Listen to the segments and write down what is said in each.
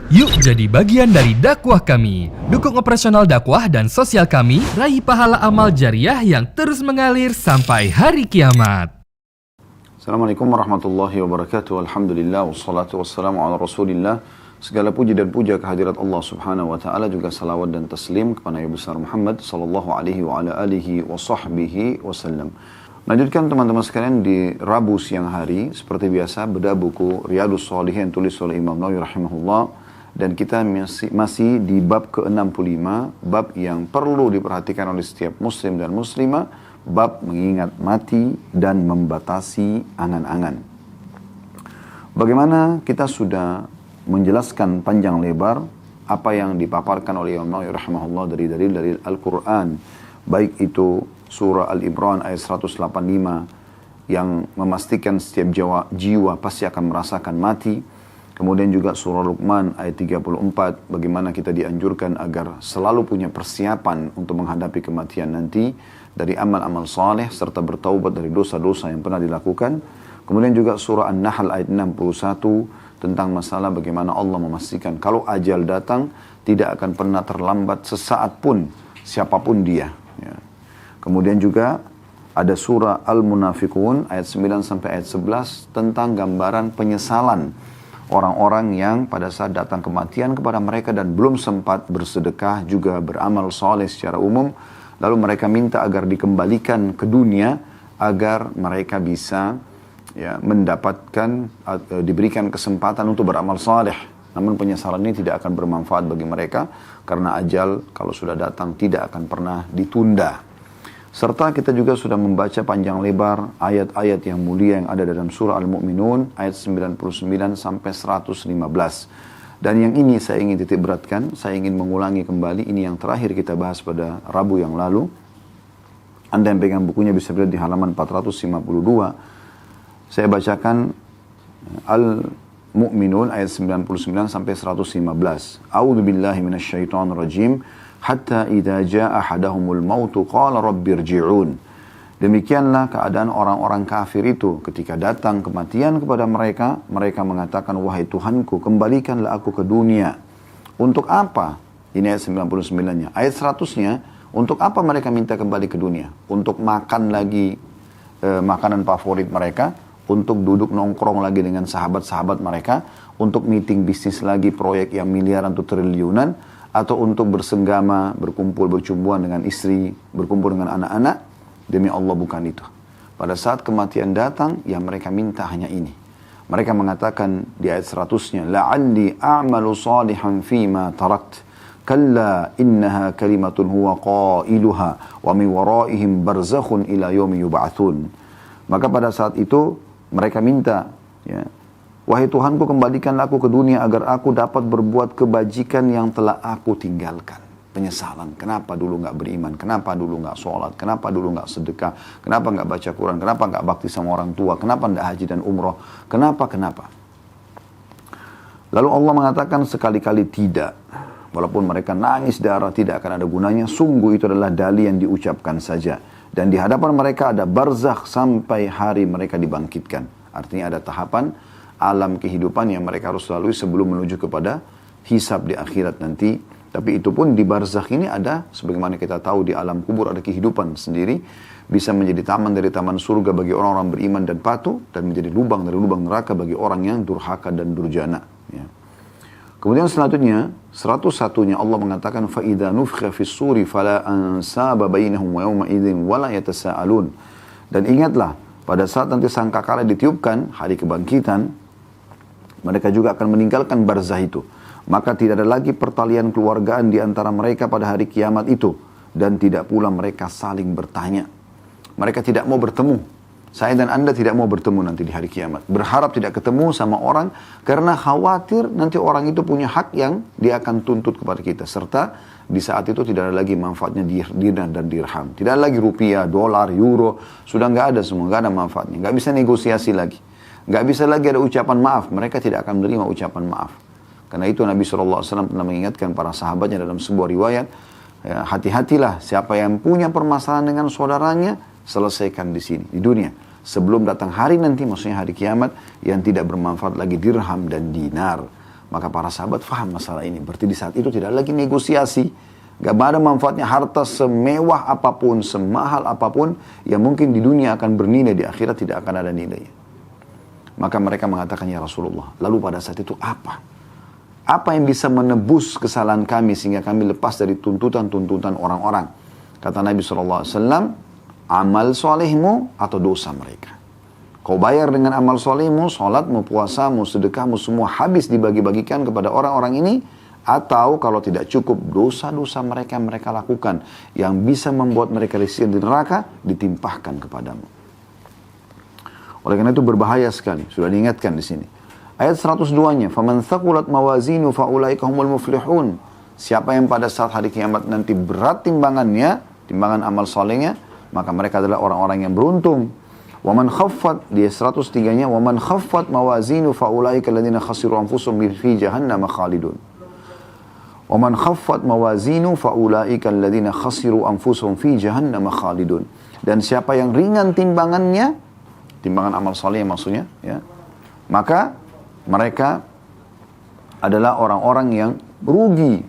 Yuk jadi bagian dari dakwah kami. Dukung operasional dakwah dan sosial kami, raih pahala amal jariah yang terus mengalir sampai hari kiamat. Assalamualaikum warahmatullahi wabarakatuh. Alhamdulillah wassalatu wassalamu ala Rasulillah. Segala puji dan puja kehadirat Allah Subhanahu wa taala, juga salawat dan taslim kepada Nabi besar Muhammad sallallahu alaihi wa ala alihi wa sahbihi wasallam. Lanjutkan teman-teman sekalian di Rabu siang hari seperti biasa bedah buku Riyadhus Shalihin yang tulis oleh Imam Nawawi rahimahullah. Dan kita masih di bab ke-65, bab yang perlu diperhatikan oleh setiap muslim dan muslimah, bab mengingat mati dan membatasi angan-angan. Bagaimana kita sudah menjelaskan panjang lebar apa yang dipaparkan oleh Imam Nawawi rahimahullah dari dalil Al-Quran, baik itu surah Al-Imran ayat 185 yang memastikan setiap jiwa pasti akan merasakan mati. Kemudian juga surah Luqman ayat 34, bagaimana kita dianjurkan agar selalu punya persiapan untuk menghadapi kematian nanti dari amal-amal saleh serta bertaubat dari dosa-dosa yang pernah dilakukan. Kemudian juga surah An-Nahl ayat 61 tentang masalah bagaimana Allah memastikan kalau ajal datang tidak akan pernah terlambat sesaat pun siapapun dia. Ya. Kemudian juga ada surah Al-Munafiqun ayat 9 sampai ayat 11 tentang gambaran penyesalan orang-orang yang pada saat datang kematian kepada mereka dan belum sempat bersedekah juga beramal soleh secara umum, lalu mereka minta agar dikembalikan ke dunia agar mereka bisa mendapatkan diberikan kesempatan untuk beramal soleh. Namun penyesalan ini tidak akan bermanfaat bagi mereka karena ajal kalau sudah datang tidak akan pernah ditunda. Serta kita juga sudah membaca panjang lebar ayat-ayat yang mulia yang ada dalam surah Al-Mu'minun ayat 99 sampai 115. Dan yang ini saya ingin titik beratkan, saya ingin mengulangi kembali, ini yang terakhir kita bahas pada Rabu yang lalu. Anda yang pegang bukunya bisa lihat di halaman 452. Saya bacakan Al-Mu'minun ayat 99 sampai 115. A'udzu billahi minasyaitonir rajim. Hatta idza jaa ahadahumul mautu qala rabbirji'un. Demikianlah keadaan orang-orang kafir itu ketika datang kematian kepada mereka, mereka mengatakan, wahai Tuhanku, kembalikanlah aku ke dunia. Untuk apa? Ini ayat 99-nya. Ayat 100-nya, untuk apa mereka minta kembali ke dunia? Untuk makan lagi makanan favorit mereka, untuk duduk nongkrong lagi dengan sahabat-sahabat mereka, untuk meeting bisnis lagi proyek yang miliaran atau triliunan, atau untuk bersenggama, berkumpul, bercumbuan dengan istri, berkumpul dengan anak-anak. Demi Allah bukan itu. Pada saat kematian datang, yang mereka minta hanya ini. Mereka mengatakan di ayat 100-nya, la'alli a'malu salihan fima tarakt, kalla innaha kalimatun huwa qailuha, wa min waraihim barzakhun ila yaumi yub'atsun. Maka pada saat itu mereka minta, wahai Tuhanku, kembalikanlah aku ke dunia agar aku dapat berbuat kebajikan yang telah aku tinggalkan. Penyesalan. Kenapa dulu nggak beriman? Kenapa dulu nggak sholat? Kenapa dulu nggak sedekah? Kenapa nggak baca Quran? Kenapa nggak bakti sama orang tua? Kenapa nggak haji dan umroh? Kenapa? Lalu Allah mengatakan sekali-kali tidak. Walaupun mereka nangis darah tidak akan ada gunanya. Sungguh itu adalah dalih yang diucapkan saja. Dan di hadapan mereka ada barzakh sampai hari mereka dibangkitkan. Artinya ada tahapan alam kehidupan yang mereka harus lalui sebelum menuju kepada hisab di akhirat nanti. Tapi itu pun di barzakh ini ada, sebagaimana kita tahu di alam kubur ada kehidupan sendiri, bisa menjadi taman dari taman surga bagi orang-orang beriman dan patuh, dan menjadi lubang dari lubang neraka bagi orang yang durhaka dan durjana. Kemudian selanjutnya 101-nya Allah mengatakan فَإِذَا نُفْخَ فِي الصُّورِ فَلَا أَنْسَابَ بَيْنَهُمْ وَيَوْمَئِذٍ وَلَا يَتَسَاءَلُونَ. Dan ingatlah pada saat nanti sangkakala ditiupkan hari kebangkitan, mereka juga akan meninggalkan barzah itu. Maka tidak ada lagi pertalian keluargaan di antara mereka pada hari kiamat itu. Dan tidak pula mereka saling bertanya. Mereka tidak mau bertemu. Saya dan Anda tidak mau bertemu nanti di hari kiamat. Berharap tidak ketemu sama orang karena khawatir nanti orang itu punya hak yang dia akan tuntut kepada kita. Serta di saat itu tidak ada lagi manfaatnya dinar dan dirham. Tidak ada lagi rupiah, dolar, euro. Sudah nggak ada semua, nggak ada manfaatnya. Nggak bisa negosiasi lagi. Nggak bisa lagi ada ucapan maaf. Mereka tidak akan menerima ucapan maaf. Karena itu Nabi SAW pernah mengingatkan para sahabatnya dalam sebuah riwayat, hati-hatilah siapa yang punya permasalahan dengan saudaranya, selesaikan di sini, di dunia. Sebelum datang hari nanti, maksudnya hari kiamat, yang tidak bermanfaat lagi dirham dan dinar. Maka para sahabat faham masalah ini. Berarti di saat itu tidak lagi negosiasi. Gak ada manfaatnya harta semewah apapun, semahal apapun, yang mungkin di dunia akan bernilai, di akhirat tidak akan ada nilainya. Maka mereka mengatakan, ya Rasulullah, lalu pada saat itu apa? Apa yang bisa menebus kesalahan kami sehingga kami lepas dari tuntutan-tuntutan orang-orang? Kata Nabi SAW, amal solehmu atau dosa mereka. Kau bayar dengan amal solehmu, sholatmu, puasamu, sedekahmu, semua habis dibagi-bagikan kepada orang-orang ini. Atau kalau tidak cukup, dosa-dosa mereka yang mereka lakukan, yang bisa membuat mereka risih di neraka, ditimpahkan kepadamu. Oleh karena itu berbahaya sekali. Sudah diingatkan di sini. Ayat 102-nya, فَمَنْ ثَقُلَتْ مَوَازِينُ فَأُولَٰئِكَ هُمُ الْمُفْلِحُونَ. Siapa yang pada saat hari kiamat nanti berat timbangannya, timbangan amal solehnya, maka mereka adalah orang-orang yang beruntung. وَمَنْ خَفَّتْ, di 103-nya, وَمَنْ خَفَّتْ مَوَازِينُ فَأُولَٰئِكَ الَّذِينَ خَسِرُوا أَنفُسَهُمْ فِي جَهَنَّمَ خَالِدُونَ. وَمَنْ خَفَّتْ مَوَازِينُ فَأُولَٰئِكَ الَّذِينَ خَسِرُوا أَنفُسَهُمْ فِي جَهَنَّمَ خَالِدُونَ. Dan siapa yang ringan timbangannya, timbangan amal soleh maksudnya, ya, maka mereka adalah orang-orang yang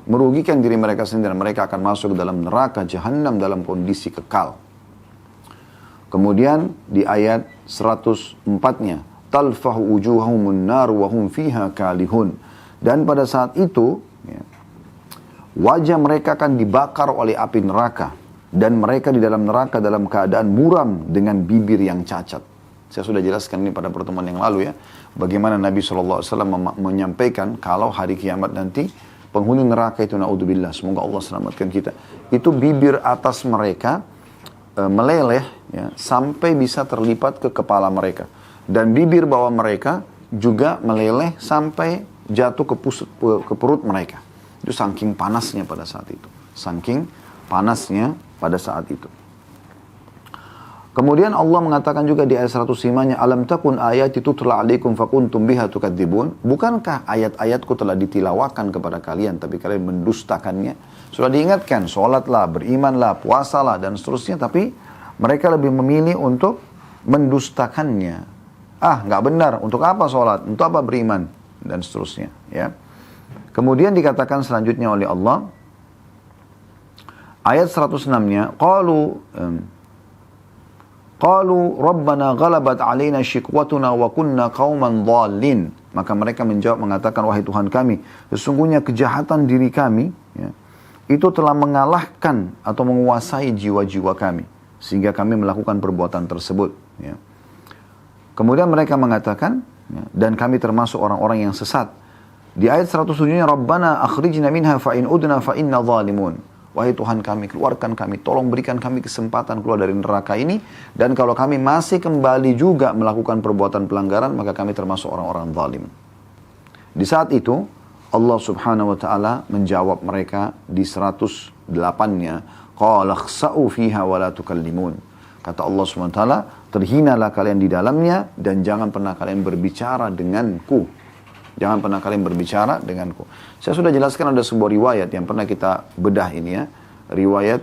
merugikan diri mereka sendiri. Mereka akan masuk dalam neraka Jahannam dalam kondisi kekal. Kemudian di ayat 104-nya, talfahu wujuhahumun nar wa hum fiha kalihun. Dan pada saat itu, ya, wajah mereka akan dibakar oleh api neraka, dan mereka di dalam neraka dalam keadaan muram dengan bibir yang cacat. Saya sudah jelaskan ini pada pertemuan yang lalu, ya, bagaimana Nabi SAW menyampaikan kalau hari kiamat nanti penghuni neraka itu, naudzubillah, semoga Allah selamatkan kita, itu bibir atas mereka meleleh, ya, sampai bisa terlipat ke kepala mereka, dan bibir bawah mereka juga meleleh sampai jatuh ke perut mereka. Itu saking panasnya pada saat itu, saking panasnya pada saat itu. Kemudian Allah mengatakan juga di ayat 105-nya, alam takun ayati tutla alaikum fakuntum biha tukadzibun. Bukankah ayat-ayatku telah ditilawakan kepada kalian tapi kalian mendustakannya? Sudah diingatkan, sholatlah, berimanlah, puasalah, dan seterusnya, tapi mereka lebih memilih untuk mendustakannya. Nggak benar, untuk apa sholat, untuk apa beriman, dan seterusnya. Ya. Kemudian dikatakan selanjutnya oleh Allah, ayat 106-nya, Qalu Rabbana ghalabat alaina shikwatuna wa kunna qauman dhalin. Maka mereka menjawab mengatakan, wahai Tuhan kami, sesungguhnya kejahatan diri kami, ya, itu telah mengalahkan atau menguasai jiwa-jiwa kami, sehingga kami melakukan perbuatan tersebut. Ya. Kemudian mereka mengatakan, ya, dan kami termasuk orang-orang yang sesat. Di ayat 107-nya, Rabbana akhrijna minha fa in udna fa inna zalimun. Wahai Tuhan kami, keluarkan kami, tolong berikan kami kesempatan keluar dari neraka ini, dan kalau kami masih kembali juga melakukan perbuatan pelanggaran, maka kami termasuk orang-orang zalim. Di saat itu, Allah subhanahu wa ta'ala menjawab mereka di 108-nya, qala khsa'u fiha wa la tukallimun. Kata Allah subhanahu wa ta'ala, terhinalah kalian di dalamnya, dan jangan pernah kalian berbicara denganku. Jangan pernah kalian berbicara denganku. Saya sudah jelaskan ada sebuah riwayat yang pernah kita bedah ini, ya. Riwayat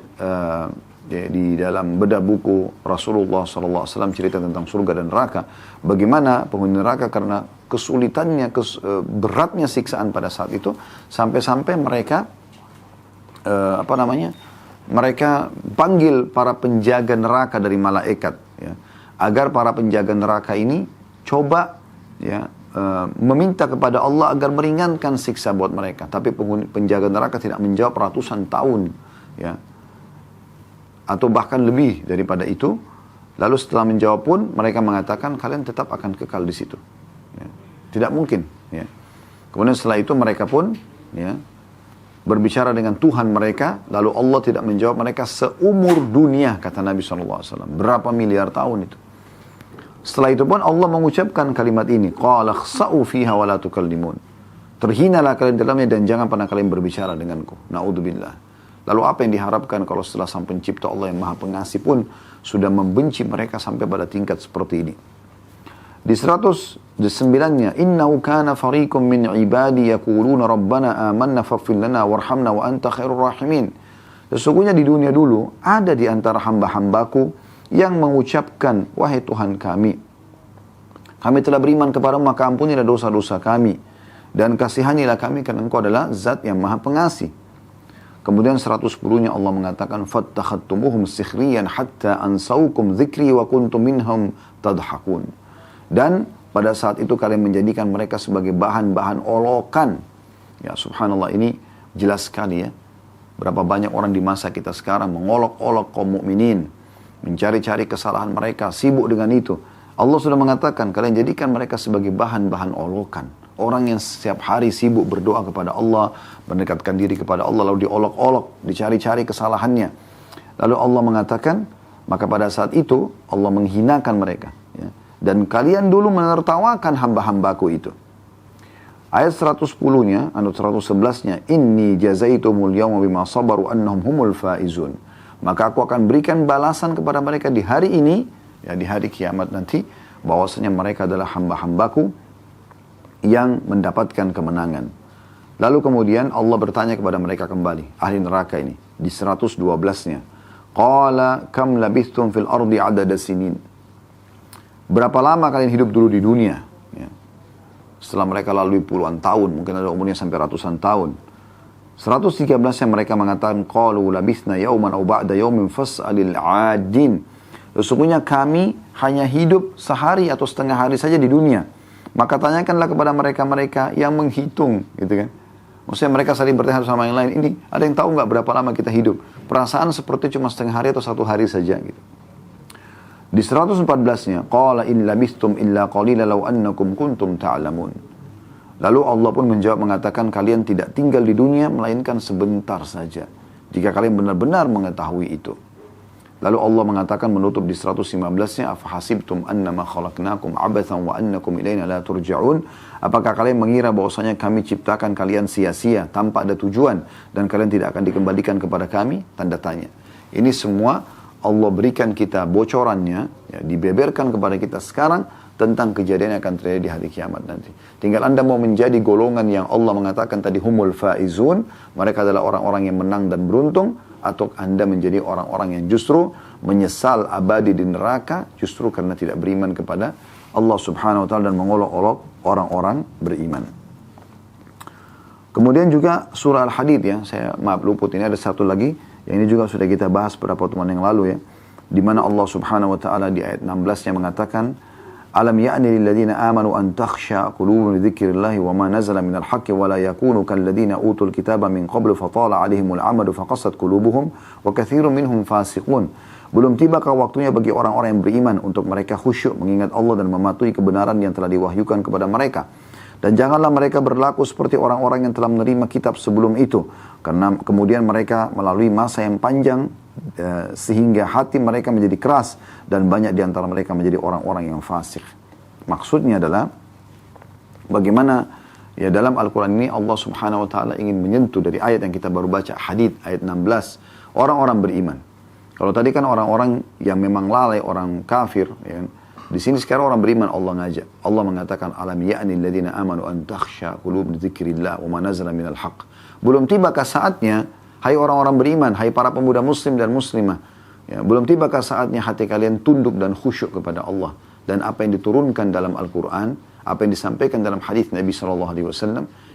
di dalam bedah buku Rasulullah SAW cerita tentang surga dan neraka. Bagaimana penghuni neraka karena kesulitannya, beratnya siksaan pada saat itu, sampai-sampai mereka mereka panggil para penjaga neraka dari malaikat, ya, agar para penjaga neraka ini coba, ya, meminta kepada Allah agar meringankan siksa buat mereka. Tapi penjaga neraka tidak menjawab ratusan tahun, ya, atau bahkan lebih daripada itu. Lalu setelah menjawab pun mereka mengatakan kalian tetap akan kekal di situ, ya. Tidak mungkin, ya. Kemudian setelah itu mereka pun, ya, berbicara dengan Tuhan mereka. Lalu Allah tidak menjawab mereka seumur dunia, kata Nabi SAW. Berapa miliar tahun itu. Setelah itu pun Allah mengucapkan kalimat ini, qala khsa'u fiha wa la tukallimun. Terhinalah kalian dalamnya dan jangan pernah kalian berbicara denganku. Naudzubillah. Lalu apa yang diharapkan kalau setelah sang pencipta Allah yang maha pengasih pun sudah membenci mereka sampai pada tingkat seperti ini. Di 109-nya, innahu kana fariqum min ibadi yaquluna rabbana amanna faghfir lana warhamna wa anta khairur rahimin. Sesungguhnya di dunia dulu ada di antara hamba-hambaku yang mengucapkan, wahai Tuhan kami telah beriman kepadamu, maka ampunilah dosa-dosa kami, Dan kasihanilah kami karena engkau adalah zat yang maha pengasih. Kemudian 110-nya Allah mengatakan, فَاتَّخَذْتُمُهُمْ سِخْرِيًا حَتَّى أَنْسَوْكُمْ ذِكْرِي وَكُنْتُمْ مِنْهُمْ تَضْحَكُونَ. Dan pada saat itu kalian menjadikan mereka sebagai bahan-bahan olokan. Ya subhanallah, ini jelas sekali ya. Berapa banyak orang di masa kita sekarang mengolok-olok kaum mukminin, mencari-cari kesalahan mereka, sibuk dengan itu. Allah sudah mengatakan, kalian jadikan mereka sebagai bahan-bahan olokan. Orang yang setiap hari sibuk berdoa kepada Allah, mendekatkan diri kepada Allah, lalu diolok-olok, dicari-cari kesalahannya. Lalu Allah mengatakan, maka pada saat itu Allah menghinakan mereka. Ya. Dan kalian dulu menertawakan hamba-hambaku itu. Ayat 110-nya, 111-nya, Inni jazaitumul yawma bima sabaru annahum humul faizun. Maka aku akan berikan balasan kepada mereka di hari ini, ya di hari kiamat nanti, bahwasanya mereka adalah hamba-hambaku yang mendapatkan kemenangan. Lalu kemudian Allah bertanya kepada mereka kembali, ahli neraka ini, di 112-nya. Qala kam labithtum fil ardi adada sinin. Berapa lama kalian hidup dulu di dunia? Ya. Setelah mereka lalui puluhan tahun, mungkin ada umurnya sampai ratusan tahun. 113-nya mereka mengatakan, qalu labithna yawman aw ba'da yawmin fas'alil 'adin. Sesungguhnya kami hanya hidup sehari atau setengah hari saja di dunia. Maka tanyakanlah kepada mereka-mereka yang menghitung, gitu kan. Maksudnya mereka saling bertanya sama yang lain, ini ada yang tahu nggak berapa lama kita hidup? Perasaan seperti cuma setengah hari atau satu hari saja, gitu. Di 114-nya, qala in labithtum illa qalila law annakum kuntum ta'lamun. Lalu Allah pun menjawab mengatakan, kalian tidak tinggal di dunia melainkan sebentar saja, jika kalian benar-benar mengetahui itu. Lalu Allah mengatakan menutup di 115-nya, afahasibtum annama khalaqnakum abathan wa annakum ilaina la turja'un. Apakah kalian mengira bahwasanya kami ciptakan kalian sia-sia tanpa ada tujuan dan kalian tidak akan dikembalikan kepada kami? Tanda tanya. Ini semua Allah berikan kita bocorannya, ya, dibeberkan kepada kita sekarang tentang kejadian yang akan terjadi di hari kiamat nanti. Tinggal Anda mau menjadi golongan yang Allah mengatakan tadi humul faizun, mereka adalah orang-orang yang menang dan beruntung, atau Anda menjadi orang-orang yang justru menyesal abadi di neraka justru karena tidak beriman kepada Allah subhanahu wa ta'ala dan mengolok-olok orang-orang beriman. Kemudian juga surah Al-Hadid, ya, saya maaf luput, ini ada satu lagi yang ini juga sudah kita bahas pada pertemuan yang lalu, ya, di mana Allah subhanahu wa ta'ala di ayat 16-nya mengatakan, Alam ya'ni lilladhina amanu an takhsha qulubuhum li dzikrillahi wa ma nazala minal haqqi wa la yakunu kalladhina utul kitaba min qablu fatala 'alaihimul 'amadu faqassat qulubuhum wa katsirun minhum fasiqun. Belum tibakah waktunya bagi orang-orang yang beriman untuk mereka khusyuk mengingat Allah dan mematuhi kebenaran yang telah diwahyukan kepada mereka. Dan janganlah mereka berlaku seperti orang-orang yang telah menerima kitab sebelum itu, karena kemudian mereka melalui masa yang panjang sehingga hati mereka menjadi keras dan banyak di antara mereka menjadi orang-orang yang fasik. Maksudnya adalah bagaimana ya dalam Al-Quran ini Allah subhanahu wa ta'ala ingin menyentuh dari ayat yang kita baru baca, Hadid ayat 16, orang-orang beriman. Kalau tadi kan orang-orang yang memang lalai, orang kafir, ya, di sini sekarang orang beriman Allah ngajak. Allah mengatakan alam ya'ni alladziina amanu an takhsha qulubuhum li dzikrillah wa ma nazala minal haqq. Belum tibakah saatnya, hai orang-orang beriman, hai para pemuda muslim dan muslimah, ya, belum tibakah saatnya hati kalian tunduk dan khusyuk kepada Allah dan apa yang diturunkan dalam Al-Quran, apa yang disampaikan dalam hadis Nabi SAW,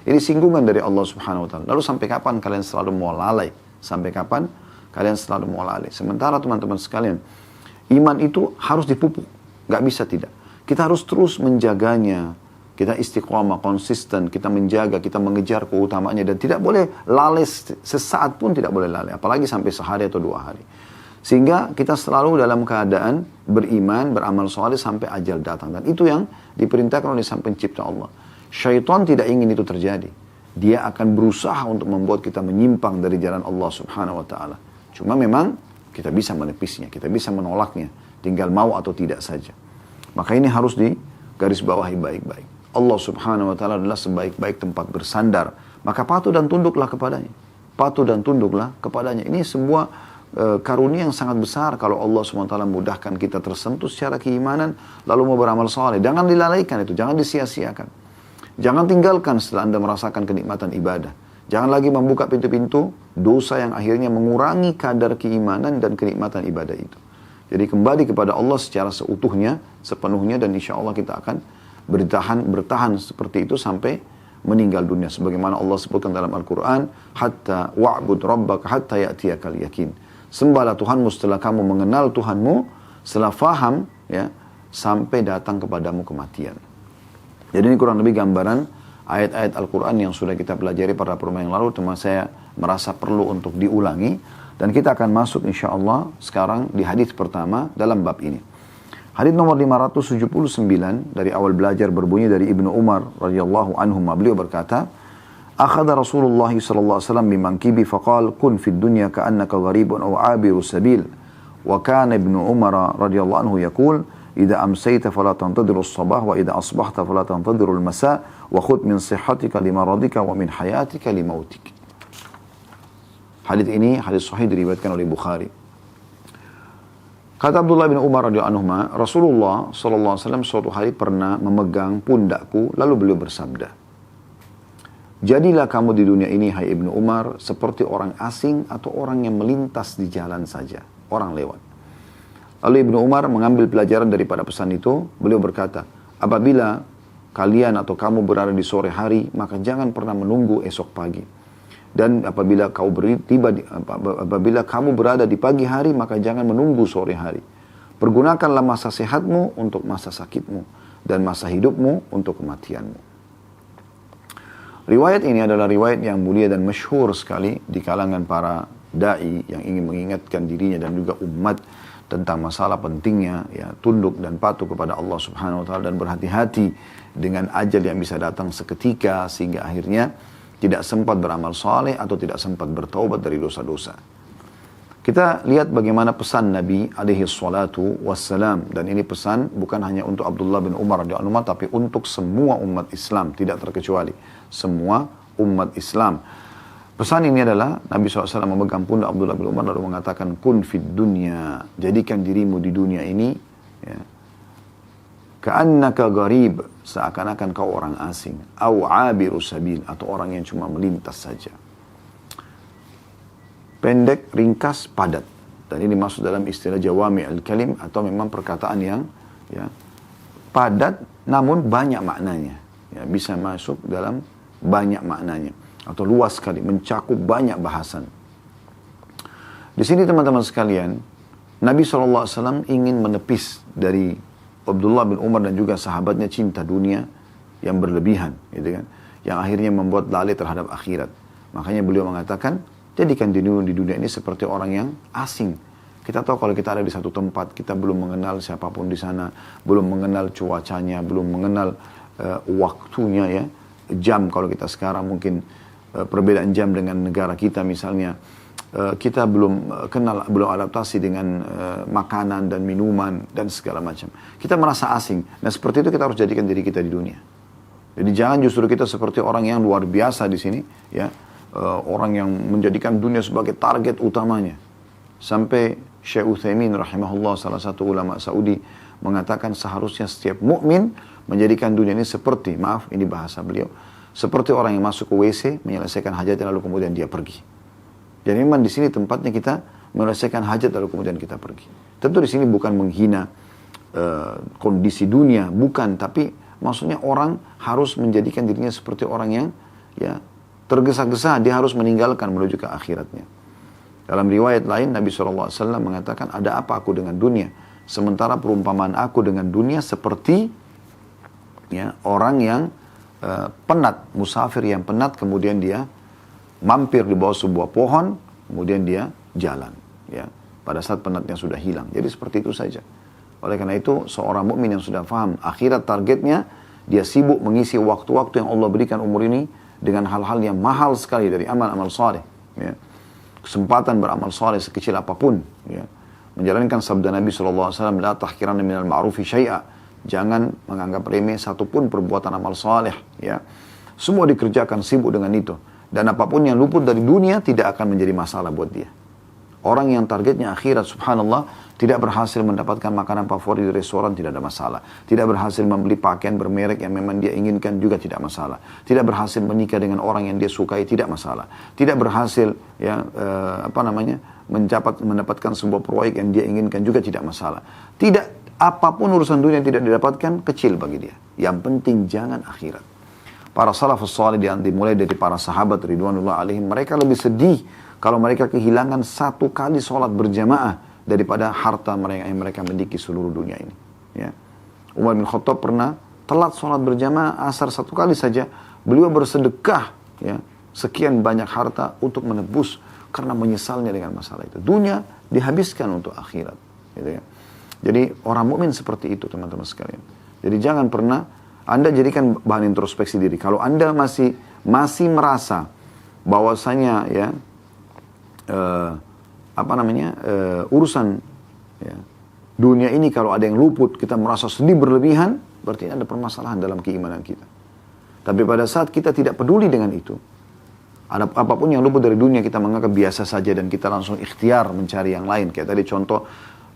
ini singgungan dari Allah Subhanahu Wa Taala. Lalu sampai kapan kalian selalu mau lalai? Sampai kapan kalian selalu mau lalai? Sementara teman-teman sekalian, iman itu harus dipupuk, nggak bisa tidak. Kita harus terus menjaganya. Kita istiqomah, konsisten, kita menjaga, kita mengejar keutamaannya dan tidak boleh lalai sesaat pun, tidak boleh lalai, apalagi sampai sehari atau 2 hari. Sehingga kita selalu dalam keadaan beriman, beramal soleh sampai ajal datang, dan itu yang diperintahkan oleh Sang Pencipta Allah. Syaitan tidak ingin itu terjadi. Dia akan berusaha untuk membuat kita menyimpang dari jalan Allah Subhanahu wa taala. Cuma memang kita bisa menepisnya, kita bisa menolaknya, tinggal mau atau tidak saja. Maka ini harus digarisbawahi baik-baik. Allah subhanahu wa ta'ala adalah sebaik-baik tempat bersandar. Maka patuh dan tunduklah kepadanya. Patuh dan tunduklah kepadanya. Ini sebuah karunia yang sangat besar kalau Allah subhanahu wa ta'ala mudahkan kita tersentuh secara keimanan, lalu mau beramal saleh. Jangan dilalaikan itu, jangan disia-siakan. Jangan tinggalkan setelah Anda merasakan kenikmatan ibadah. Jangan lagi membuka pintu-pintu dosa yang akhirnya mengurangi kadar keimanan dan kenikmatan ibadah itu. Jadi kembali kepada Allah secara seutuhnya, sepenuhnya, dan insya Allah kita akan bertahan seperti itu sampai meninggal dunia. Sebagaimana Allah sebutkan dalam Al-Quran, hatta wa'bud rabbaka hatta ya'tiyakal yakin. Sembahlah Tuhanmu setelah kamu mengenal Tuhanmu, setelah faham, ya, sampai datang kepadamu kematian. Jadi ini kurang lebih gambaran ayat-ayat Al-Quran yang sudah kita pelajari pada pertemuan yang lalu, cuma saya merasa perlu untuk diulangi. Dan kita akan masuk insya Allah sekarang di hadis pertama dalam bab ini. Hadis nomor 579 dari awal belajar berbunyi dari Ibnu Umar radhiyallahu anhu, beliau berkata, "Akhadha Rasulullah sallallahu alaihi wasallam bimankibi faqal kun fid dunya ka'annaka gharibun aw 'abiru sabil." Wa kana Ibnu Umar radhiyallahu anhu yaqul, "Idza amsayta fala tantadhiru as-sabah wa idza asbahta fala tantadhiru al-masa wa khudh min sihhatika limaradika wa min hayatika limautik." Hadis ini hadis sahih diriwayatkan oleh Bukhari. Kata Abdullah bin Umar radhiyallahu anhu, Rasulullah sallallahu alaihi wasallam suatu hari pernah memegang pundakku, lalu beliau bersabda, "Jadilah kamu di dunia ini, hai Ibnu Umar, seperti orang asing atau orang yang melintas di jalan saja, orang lewat." Lalu Ibnu Umar mengambil pelajaran daripada pesan itu, beliau berkata, "Apabila kalian atau kamu berada di sore hari, maka jangan pernah menunggu esok pagi. Dan apabila kamu berada di pagi hari, maka jangan menunggu sore hari. Pergunakanlah masa sehatmu untuk masa sakitmu, dan masa hidupmu untuk kematianmu." Riwayat ini adalah riwayat yang mulia dan masyhur sekali di kalangan para da'i yang ingin mengingatkan dirinya dan juga umat tentang masalah pentingnya ya tunduk dan patuh kepada Allah Subhanahu wa taala dan berhati-hati dengan ajal yang bisa datang seketika sehingga akhirnya tidak sempat beramal saleh atau tidak sempat bertaubat dari dosa-dosa. Kita lihat bagaimana pesan Nabi alaihi salatu wassalam, dan ini pesan bukan hanya untuk Abdullah bin Umar radhiyallahu anhu, tapi untuk semua umat Islam, tidak terkecuali semua umat Islam. Pesan ini adalah Nabi SAW memegang pundak Abdullah bin Umar lalu mengatakan, "Kun fid dunya," jadikan dirimu di dunia ini ya, ka'annaka gharib, seakan-akan kau orang asing, au 'abiru sabil, atau orang yang cuma melintas saja. Pendek, ringkas, padat. Dan ini masuk dalam istilah jawami al-kalim, atau memang perkataan yang ya, padat namun banyak maknanya. Ya, bisa masuk dalam banyak maknanya atau luas sekali, mencakup banyak bahasan. Di sini teman-teman sekalian, Nabi SAW ingin menepis dari Abdullah bin Umar dan juga sahabatnya cinta dunia yang berlebihan, gitu kan, yang akhirnya membuat lalai terhadap akhirat. Makanya beliau mengatakan, jadikan di dunia ini seperti orang yang asing. Kita tahu kalau kita ada di satu tempat, kita belum mengenal siapapun di sana, belum mengenal cuacanya, belum mengenal waktunya ya, jam kalau kita sekarang mungkin perbedaan jam dengan negara kita misalnya. Kita belum kenal, belum adaptasi dengan makanan dan minuman dan segala macam. Kita merasa asing. Nah seperti itu kita harus jadikan diri kita di dunia. Jadi jangan justru kita seperti orang yang luar biasa di sini, ya, orang yang menjadikan dunia sebagai target utamanya. Sampai Syekh Utsaimin rahimahullah, salah satu ulama Saudi, mengatakan seharusnya setiap mukmin menjadikan dunia ini seperti, maaf ini bahasa beliau, seperti orang yang masuk ke WC, menyelesaikan hajatnya lalu kemudian dia pergi. Jadi memang di sini tempatnya kita menyelesaikan hajat lalu kemudian kita pergi. Tentu di sini bukan menghina kondisi dunia, bukan, tapi maksudnya orang harus menjadikan dirinya seperti orang yang ya tergesa-gesa, dia harus meninggalkan menuju ke akhiratnya. Dalam riwayat lain Nabi SAW mengatakan, ada apa aku dengan dunia? Sementara perumpamaan aku dengan dunia seperti ya orang yang penat, musafir yang penat, kemudian dia mampir di bawah sebuah pohon, kemudian dia jalan, ya, pada saat penatnya sudah hilang. Jadi seperti itu saja. Oleh karena itu, seorang mukmin yang sudah paham akhirat targetnya, dia sibuk mengisi waktu-waktu yang Allah berikan umur ini dengan hal-hal yang mahal sekali dari amal-amal saleh. Ya. Kesempatan beramal saleh sekecil apapun, ya. Menjalankan sabda Nabi SAW, la tahkiranna minal ma'rufi syai'a. Jangan menganggap remeh satupun perbuatan amal saleh. Ya. Semua dikerjakan, sibuk dengan itu. Dan apapun yang luput dari dunia tidak akan menjadi masalah buat dia. Orang yang targetnya akhirat, subhanallah, tidak berhasil mendapatkan makanan favorit di restoran, tidak ada masalah. Tidak berhasil membeli pakaian bermerek yang memang dia inginkan, juga tidak masalah. Tidak berhasil menikah dengan orang yang dia sukai, tidak masalah. Tidak berhasil ya mendapatkan sebuah proyek yang dia inginkan, juga tidak masalah. Tidak, apapun urusan dunia yang tidak didapatkan, kecil bagi dia. Yang penting jangan akhirat. Para salafus salih dimulai dari para sahabat ridwanullah alaihim, mereka lebih sedih kalau mereka kehilangan satu kali sholat berjamaah daripada harta mereka yang mereka miliki seluruh dunia ini. Ya. Umar bin Khattab pernah telat sholat berjamaah asar satu kali saja, beliau bersedekah ya, sekian banyak harta untuk menebus karena menyesalnya dengan masalah itu. Dunia dihabiskan untuk akhirat. Gitu ya. Jadi orang mukmin seperti itu teman-teman sekalian. Jadi jangan pernah Anda jadikan bahan introspeksi diri. Kalau Anda masih merasa bahwasanya ya urusan ya, dunia ini kalau ada yang luput kita merasa sedih berlebihan, berarti ada permasalahan dalam keimanan kita. Tapi pada saat kita tidak peduli dengan itu, ada apapun yang luput dari dunia kita menganggap biasa saja dan kita langsung ikhtiar mencari yang lain. Kayak tadi contoh,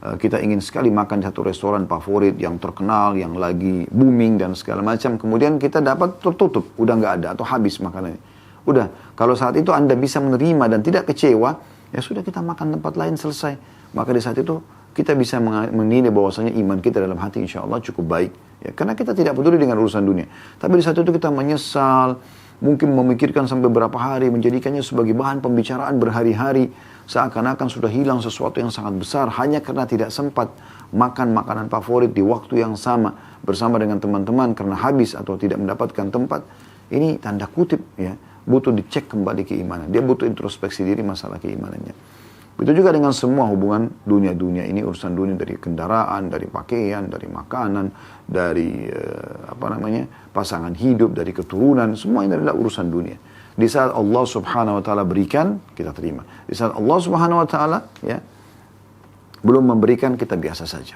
kita ingin sekali makan di satu restoran favorit yang terkenal, yang lagi booming dan segala macam. Kemudian kita dapat tertutup, udah nggak ada atau habis makanannya. Udah, kalau saat itu Anda bisa menerima dan tidak kecewa, ya sudah kita makan tempat lain selesai. Maka di saat itu kita bisa menilai bahwasanya iman kita dalam hati insya Allah cukup baik. Ya, karena kita tidak peduli dengan urusan dunia. Tapi di saat itu kita menyesal, mungkin memikirkan sampai beberapa hari, menjadikannya sebagai bahan pembicaraan berhari-hari, seakan-akan sudah hilang sesuatu yang sangat besar hanya karena tidak sempat makan makanan favorit di waktu yang sama bersama dengan teman-teman karena habis atau tidak mendapatkan tempat. Ini tanda kutip ya, butuh dicek kembali keimanan. Dia butuh introspeksi diri masalah keimanannya. Begitu juga dengan semua hubungan dunia-dunia ini, urusan dunia dari kendaraan, dari pakaian, dari makanan, dari pasangan hidup, dari keturunan, semua ini adalah urusan dunia. Di saat Allah subhanahu wa ta'ala berikan, kita terima. Di saat Allah subhanahu wa ta'ala ya, belum memberikan, kita biasa saja.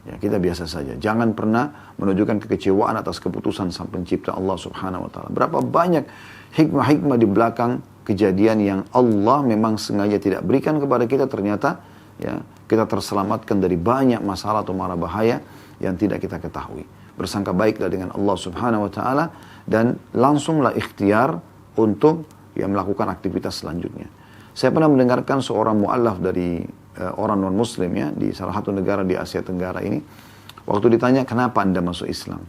Ya, kita biasa saja. Jangan pernah menunjukkan kekecewaan atas keputusan sang pencipta Allah subhanahu wa ta'ala. Berapa banyak hikmah-hikmah di belakang kejadian yang Allah memang sengaja tidak berikan kepada kita, ternyata ya, kita terselamatkan dari banyak masalah atau mara bahaya yang tidak kita ketahui. Bersangka baiklah dengan Allah subhanahu wa ta'ala dan langsunglah ikhtiar untuk ya, melakukan aktivitas selanjutnya. Saya pernah mendengarkan seorang mu'allaf dari orang non-muslim ya, di salah satu negara di Asia Tenggara ini. Waktu ditanya, kenapa Anda masuk Islam?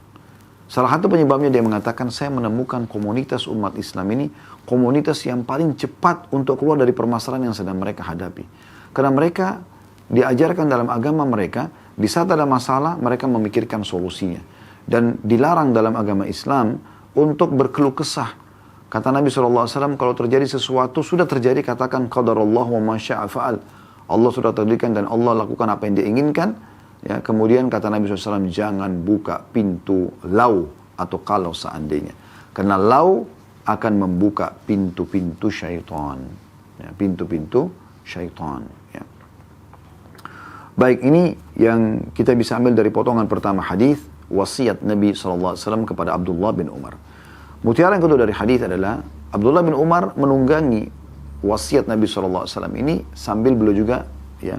Salah satu penyebabnya dia mengatakan, saya menemukan komunitas umat Islam ini, komunitas yang paling cepat untuk keluar dari permasalahan yang sedang mereka hadapi. Karena mereka diajarkan dalam agama mereka, di saat ada masalah, mereka memikirkan solusinya. Dan dilarang dalam agama Islam untuk berkeluh kesah. Kata Nabi SAW, kalau terjadi sesuatu, sudah terjadi, katakan qadarullah wa ma syaa fa'al. Allah sudah takdirkan dan Allah lakukan apa yang dia inginkan. Ya, kemudian kata Nabi SAW, jangan buka pintu lau atau kalau seandainya. Karena lau akan membuka pintu-pintu syaitan. Ya, pintu-pintu syaitan. Ya. Baik, ini yang kita bisa ambil dari potongan pertama hadis wasiat Nabi SAW kepada Abdullah bin Umar. Mutiara yang kedua dari hadis adalah Abdullah bin Umar menunggangi wasiat Nabi SAW ini sambil beliau juga ya,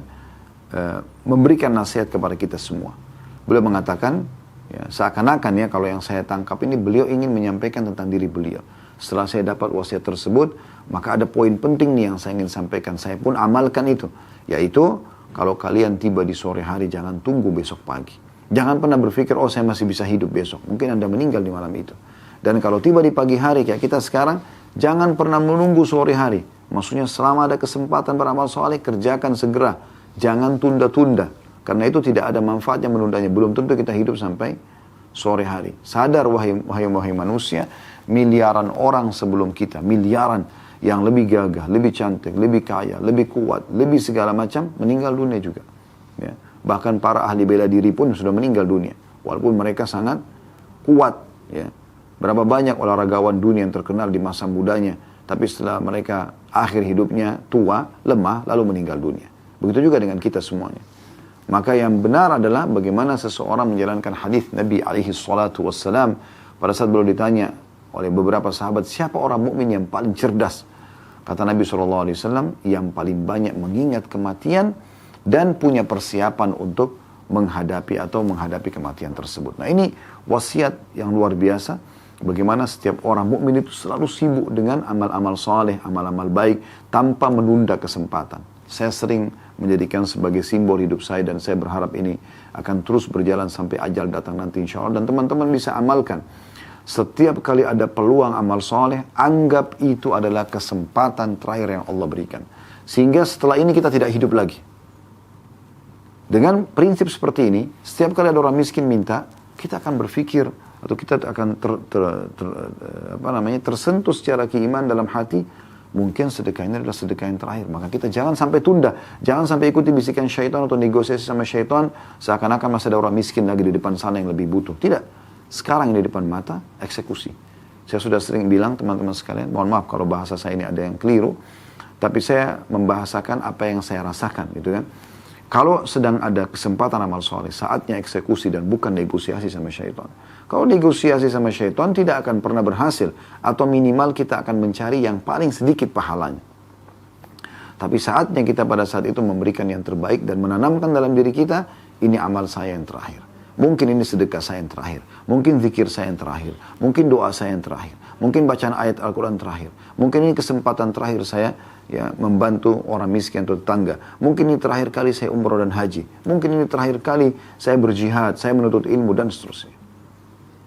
memberikan nasihat kepada kita semua. Beliau mengatakan, ya, seakan-akan ya kalau yang saya tangkap ini beliau ingin menyampaikan tentang diri beliau. Setelah saya dapat wasiat tersebut, maka ada poin penting nih yang saya ingin sampaikan. Saya pun amalkan itu, yaitu kalau kalian tiba di sore hari jangan tunggu besok pagi. Jangan pernah berpikir, oh saya masih bisa hidup besok. Mungkin Anda meninggal di malam itu. Dan kalau tiba di pagi hari kayak kita sekarang, jangan pernah menunggu sore hari. Maksudnya selama ada kesempatan beramal soleh, kerjakan segera. Jangan tunda-tunda. Karena itu tidak ada manfaatnya menundanya. Belum tentu kita hidup sampai sore hari. Sadar wahai manusia, miliaran orang sebelum kita, miliaran yang lebih gagah, lebih cantik, lebih kaya, lebih kuat, lebih segala macam, meninggal dunia juga. Ya. Bahkan para ahli bela diri pun sudah meninggal dunia. Walaupun mereka sangat kuat, ya. Berapa banyak olahragawan dunia yang terkenal di masa mudanya, tapi setelah mereka akhir hidupnya tua, lemah, lalu meninggal dunia. Begitu juga dengan kita semuanya. Maka yang benar adalah bagaimana seseorang menjalankan hadis Nabi SAW pada saat beliau ditanya oleh beberapa sahabat, siapa orang mukmin yang paling cerdas? Kata Nabi SAW, yang paling banyak mengingat kematian dan punya persiapan untuk menghadapi kematian tersebut. Nah ini wasiat yang luar biasa. Bagaimana setiap orang mukmin itu selalu sibuk dengan amal-amal saleh, amal-amal baik tanpa menunda kesempatan. Saya sering menjadikan sebagai simbol hidup saya dan saya berharap ini akan terus berjalan sampai ajal datang nanti insya Allah. Dan teman-teman bisa amalkan. Setiap kali ada peluang amal soleh, anggap itu adalah kesempatan terakhir yang Allah berikan. Sehingga setelah ini kita tidak hidup lagi. Dengan prinsip seperti ini, setiap kali ada orang miskin minta, kita akan berpikir, atau kita akan tersentuh secara keimanan dalam hati, mungkin sedekah ini adalah sedekah yang terakhir. Maka kita jangan sampai tunda, jangan sampai ikuti bisikan syaitan atau negosiasi sama syaitan, seakan-akan masih ada orang miskin lagi di depan sana yang lebih butuh. Tidak. Sekarang ini di depan mata, eksekusi. Saya sudah sering bilang teman-teman sekalian, mohon maaf kalau bahasa saya ini ada yang keliru, tapi saya membahasakan apa yang saya rasakan, gitu kan. Kalau sedang ada kesempatan amal soleh, saatnya eksekusi dan bukan negosiasi sama syaitan. Kalau negosiasi sama syaitan tidak akan pernah berhasil, atau minimal kita akan mencari yang paling sedikit pahalanya. Tapi saatnya kita pada saat itu memberikan yang terbaik dan menanamkan dalam diri kita, ini amal saya yang terakhir. Mungkin ini sedekah saya yang terakhir. Mungkin zikir saya yang terakhir. Mungkin doa saya yang terakhir. Mungkin bacaan ayat Al-Quran terakhir. Mungkin ini kesempatan terakhir saya membantu orang miskin atau tetangga. Mungkin ini terakhir kali saya umrah dan haji. Mungkin ini terakhir kali saya berjihad, saya menuntut ilmu dan seterusnya.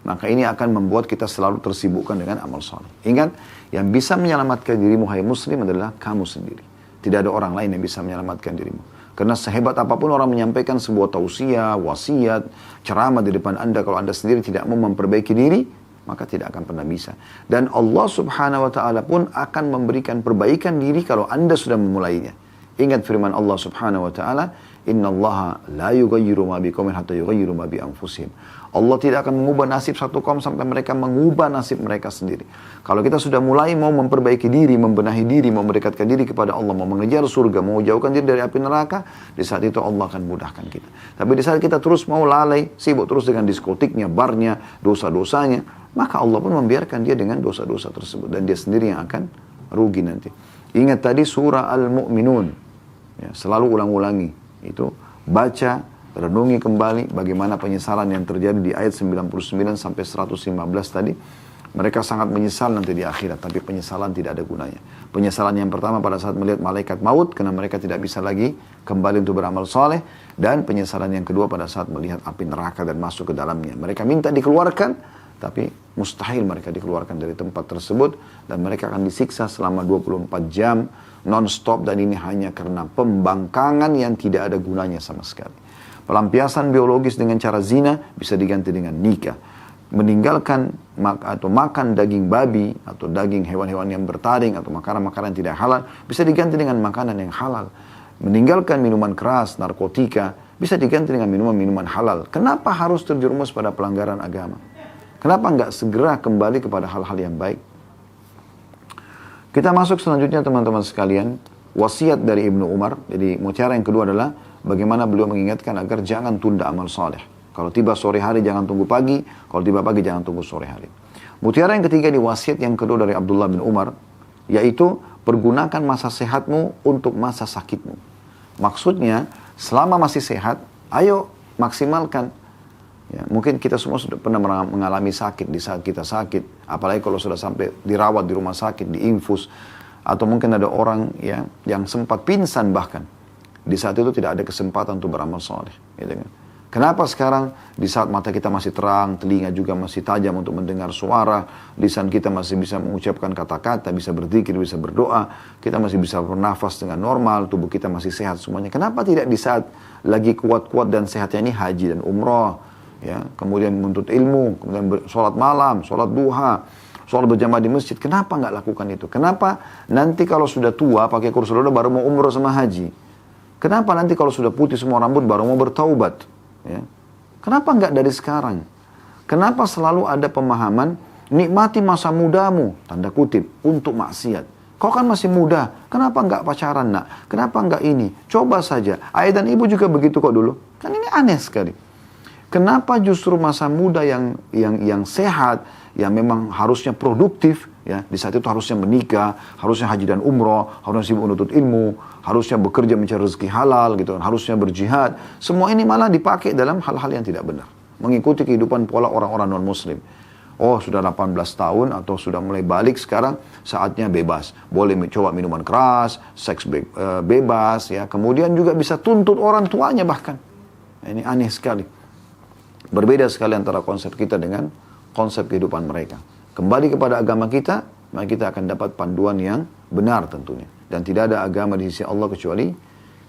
Maka ini akan membuat kita selalu tersibukkan dengan amal soleh. Ingat, yang bisa menyelamatkan dirimu, hai muslim, adalah kamu sendiri. Tidak ada orang lain yang bisa menyelamatkan dirimu. Karena sehebat apapun orang menyampaikan sebuah tausiah, wasiat, ceramah di depan Anda, kalau Anda sendiri tidak mau memperbaiki diri, maka tidak akan pernah bisa. Dan Allah subhanahu wa ta'ala pun akan memberikan perbaikan diri kalau Anda sudah memulainya. Ingat firman Allah subhanahu wa ta'ala, Inna allaha la yughayyiru ma biqaumin hatta yughayyiru ma bi anfusihim. Allah tidak akan mengubah nasib satu kaum sampai mereka mengubah nasib mereka sendiri. Kalau kita sudah mulai mau memperbaiki diri, membenahi diri, mau mendekatkan diri kepada Allah, mau mengejar surga, mau jauhkan diri dari api neraka, di saat itu Allah akan mudahkan kita. Tapi di saat kita terus mau lalai, sibuk terus dengan diskotiknya, barnya, dosa-dosanya, maka Allah pun membiarkan dia dengan dosa-dosa tersebut. Dan dia sendiri yang akan rugi nanti. Ingat tadi surah Al-Mu'minun. Ya, selalu ulang-ulangi. Itu baca, renungi kembali bagaimana penyesalan yang terjadi di ayat 99 sampai 115 tadi. Mereka sangat menyesal nanti di akhirat, tapi penyesalan tidak ada gunanya. Penyesalan yang pertama pada saat melihat malaikat maut, karena mereka tidak bisa lagi kembali untuk beramal soleh. Dan penyesalan yang kedua pada saat melihat api neraka dan masuk ke dalamnya. Mereka minta dikeluarkan, tapi mustahil mereka dikeluarkan dari tempat tersebut. Dan mereka akan disiksa selama 24 jam non-stop, dan ini hanya karena pembangkangan yang tidak ada gunanya sama sekali. Pelampiasan biologis dengan cara zina bisa diganti dengan nikah. Meninggalkan atau makan daging babi atau daging hewan-hewan yang bertaring atau makanan-makanan yang tidak halal bisa diganti dengan makanan yang halal. Meninggalkan minuman keras, narkotika bisa diganti dengan minuman-minuman halal. Kenapa harus terjerumus pada pelanggaran agama? Kenapa enggak segera kembali kepada hal-hal yang baik? Kita masuk selanjutnya teman-teman sekalian, wasiat dari Ibnu Umar. Jadi mutiara yang kedua adalah bagaimana beliau mengingatkan agar jangan tunda amal soleh. Kalau tiba sore hari jangan tunggu pagi, kalau tiba pagi jangan tunggu sore hari. Mutiara yang ketiga di wasiat yang kedua dari Abdullah bin Umar, yaitu pergunakan masa sehatmu untuk masa sakitmu. Maksudnya, selama masih sehat, ayo maksimalkan. Ya, mungkin kita semua sudah pernah mengalami sakit di saat kita sakit, apalagi kalau sudah sampai dirawat di rumah sakit, diinfus, atau mungkin ada orang yang sempat pingsan bahkan. Di saat itu tidak ada kesempatan untuk beramal soleh. Gitu kan? Kenapa sekarang di saat mata kita masih terang, telinga juga masih tajam untuk mendengar suara, lisan kita masih bisa mengucapkan kata-kata, bisa berzikir, bisa berdoa, kita masih bisa bernafas dengan normal, tubuh kita masih sehat semuanya. Kenapa tidak di saat lagi kuat-kuat dan sehatnya ini haji dan umrah, ya, kemudian menuntut ilmu, kemudian sholat malam, sholat duha, sholat berjamaah di masjid? Kenapa nggak lakukan itu? Kenapa nanti kalau sudah tua pakai kursi roda baru mau umrah sama haji? Kenapa nanti kalau sudah putih semua rambut baru mau bertaubat? Ya. Kenapa enggak dari sekarang? Kenapa selalu ada pemahaman nikmati masa mudamu, tanda kutip, untuk maksiat? Kau kan masih muda, kenapa enggak pacaran nak? Kenapa enggak ini? Coba saja. Ayah dan ibu juga begitu kok dulu. Kan ini aneh sekali. Kenapa justru masa muda yang sehat, yang memang harusnya produktif, ya, di saat itu harusnya menikah, harusnya haji dan umrah, harusnya sibuk menuntut ilmu, harusnya bekerja mencari rezeki halal, gitu, harusnya berjihad. Semua ini malah dipakai dalam hal-hal yang tidak benar, mengikuti kehidupan pola orang-orang non-muslim. Oh, sudah 18 tahun atau sudah mulai balik sekarang, saatnya bebas. Boleh mencoba minuman keras, seks bebas, ya. Kemudian juga bisa tuntut orang tuanya bahkan. Ini aneh sekali. Berbeda sekali antara konsep kita dengan konsep kehidupan mereka. Kembali kepada agama kita, maka kita akan dapat panduan yang benar tentunya. Dan tidak ada agama di sisi Allah kecuali